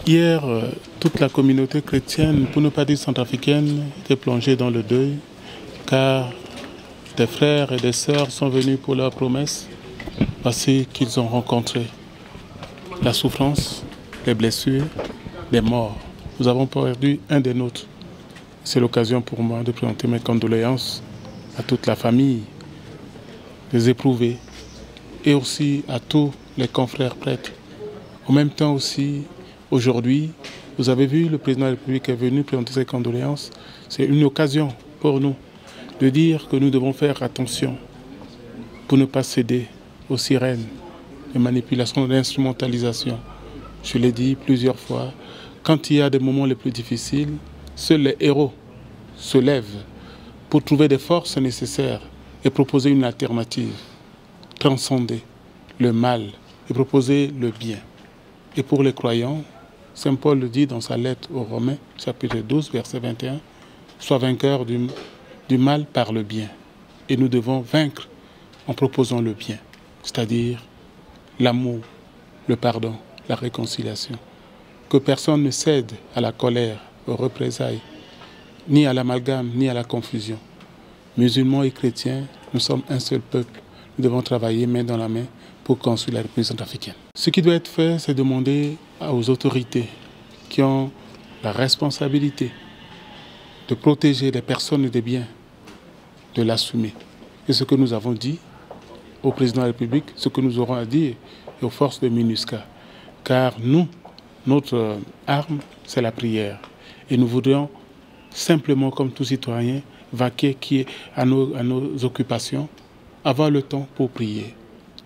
Hier, toute la communauté chrétienne, pour ne pas dire centrafricaine, était plongée dans le deuil, car des frères et des sœurs sont venus pour leur promesse, parce qu'ils ont rencontré la souffrance, les blessures, les morts. Nous avons perdu un des nôtres. C'est l'occasion pour moi de présenter mes condoléances à toute la famille, les éprouvés, et aussi à tous les confrères prêtres. En même temps aussi, aujourd'hui, vous avez vu, le président de la République est venu présenter ses condoléances. C'est une occasion pour nous de dire que nous devons faire attention pour ne pas céder aux sirènes de manipulation, d'instrumentalisation. Je l'ai dit plusieurs fois, quand il y a des moments les plus difficiles, seuls les héros se lèvent pour trouver des forces nécessaires et proposer une alternative, transcender le mal et proposer le bien. Et pour les croyants, Saint Paul le dit dans sa lettre aux Romains, chapitre 12, verset 21, « Sois vainqueur du mal par le bien ». Et nous devons vaincre en proposant le bien, c'est-à-dire l'amour, le pardon, la réconciliation. Que personne ne cède à la colère, aux représailles, ni à l'amalgame, ni à la confusion. Musulmans et chrétiens, nous sommes un seul peuple. Nous devons travailler main dans la main pour construire la République centrafricaine. Ce qui doit être fait, c'est demander aux autorités qui ont la responsabilité de protéger les personnes et les biens, de l'assumer. Et ce que nous avons dit au président de la République, ce que nous aurons à dire aux forces de MINUSCA. Car nous, notre arme, c'est la prière. Et nous voudrions simplement, comme tout citoyen, vaquer à nos occupations, avoir le temps pour prier.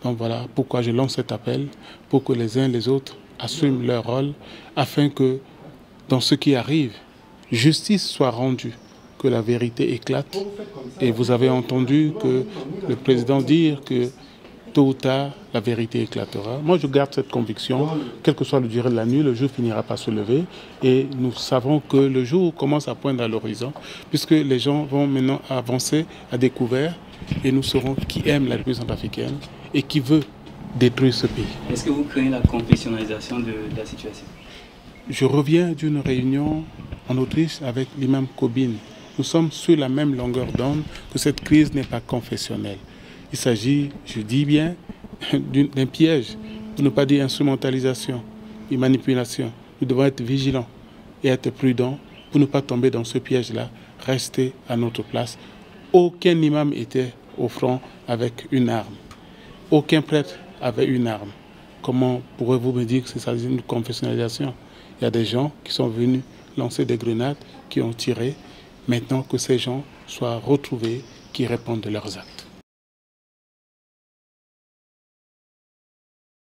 Donc voilà pourquoi je lance cet appel, pour que les uns et les autres assument leur rôle, afin que, dans ce qui arrive, justice soit rendue, que la vérité éclate. Et vous avez entendu que le président dire que tôt ou tard, la vérité éclatera. Moi, je garde cette conviction, quelle que soit le durée de la nuit, le jour finira par se lever. Et nous savons que le jour commence à poindre à l'horizon, puisque les gens vont maintenant avancer à découvert, et nous saurons qui aime la République centrafricaine et qui veut détruire ce pays. Est-ce que vous craignez la confessionnalisation de la situation? Je reviens d'une réunion en Autriche avec l'imam Kobine. Nous sommes sur la même longueur d'onde, que cette crise n'est pas confessionnelle. Il s'agit, je dis bien, d'un piège, pour ne pas dire instrumentalisation et manipulation. Nous devons être vigilants et être prudents pour ne pas tomber dans ce piège-là, rester à notre place. Aucun imam était au front avec une arme. Aucun prêtre avait une arme. Comment pourrez-vous me dire que c'est une confessionnalisation? Il y a des gens qui sont venus lancer des grenades, qui ont tiré. Maintenant que ces gens soient retrouvés, qui répondent de leurs actes.